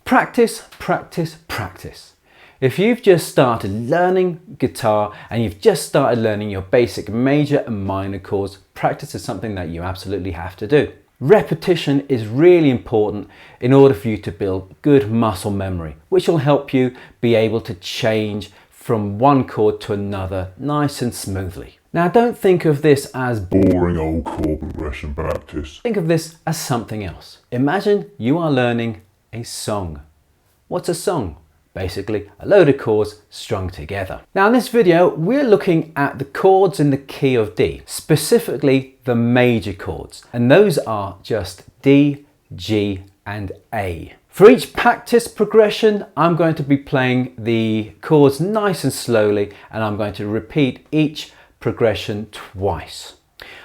Practice, practice, practice. If you've just started learning guitar and you've just started learning your basic major and minor chords, practice is something that you absolutely have to do. Repetition is really important in order for you to build good muscle memory, which will help you be able to change from one chord to another nice and smoothly. Now, don't think of this as boring old chord progression practice. Think of this as something else. Imagine you are learning a song. What's a song? Basically, a load of chords strung together. Now in this video, we're looking at the chords in the key of D, specifically the major chords. And those are just D, G, and A. For each practice progression, I'm going to be playing the chords nice and slowly, and I'm going to repeat each progression twice.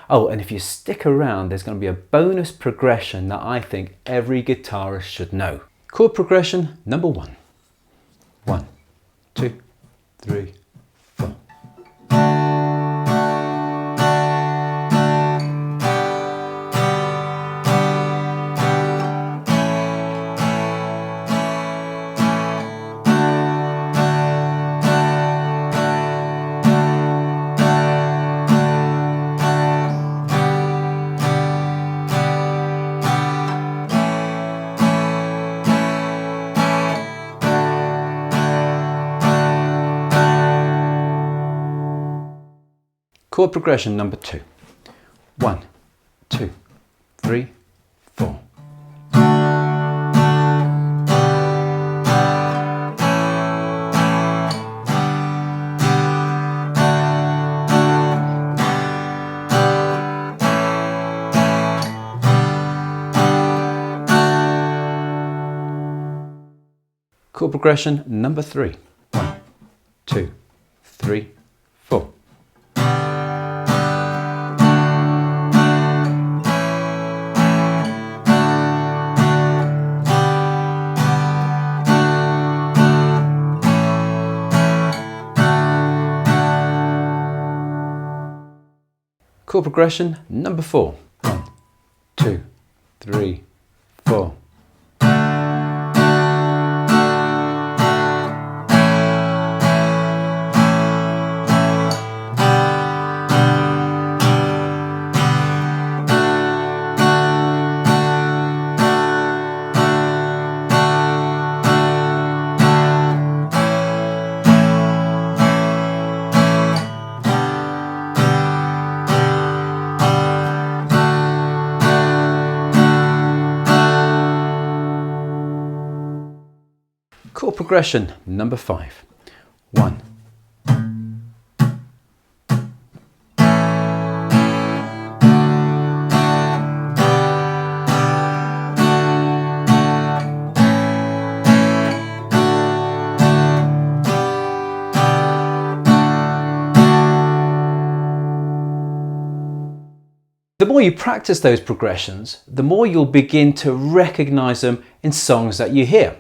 Oh, and if you stick around, there's going to be a bonus progression that I think every guitarist should know. Chord progression number 1. 1, 2, 3, 4. Chord progression number 2. 1, 2, 3, 4. Chord progression number 3. 1, 2, 3, 4. Chord progression number 4. 1, 2, 3, 4. Chord progression number 5. 1. The more you practice those progressions, the more you'll begin to recognize them in songs that you hear.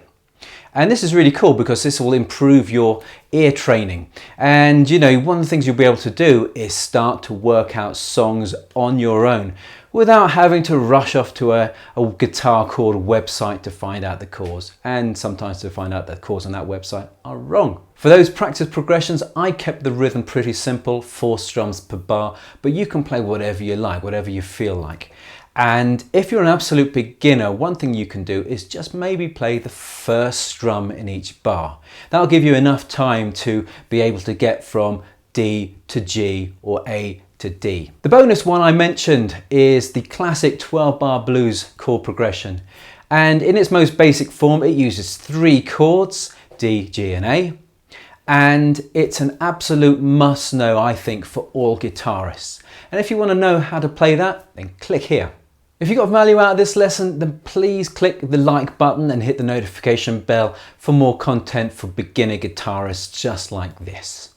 And this is really cool because this will improve your ear training. And you know, one of the things you'll be able to do is start to work out songs on your own without having to rush off to a guitar chord website to find out the chords, and sometimes to find out that chords on that website are wrong. For those practice progressions, I kept the rhythm pretty simple, 4 strums per bar, but you can play whatever you like, whatever you feel like. And if you're an absolute beginner, one thing you can do is just maybe play the first strum in each bar. That'll give you enough time to be able to get from D to G or A to D. The bonus one I mentioned is the classic 12-bar blues chord progression. And in its most basic form, it uses 3 chords, D, G, and A. And it's an absolute must know, I think, for all guitarists. And if you want to know how to play that, then click here. If you got value out of this lesson, then please click the like button and hit the notification bell for more content for beginner guitarists just like this.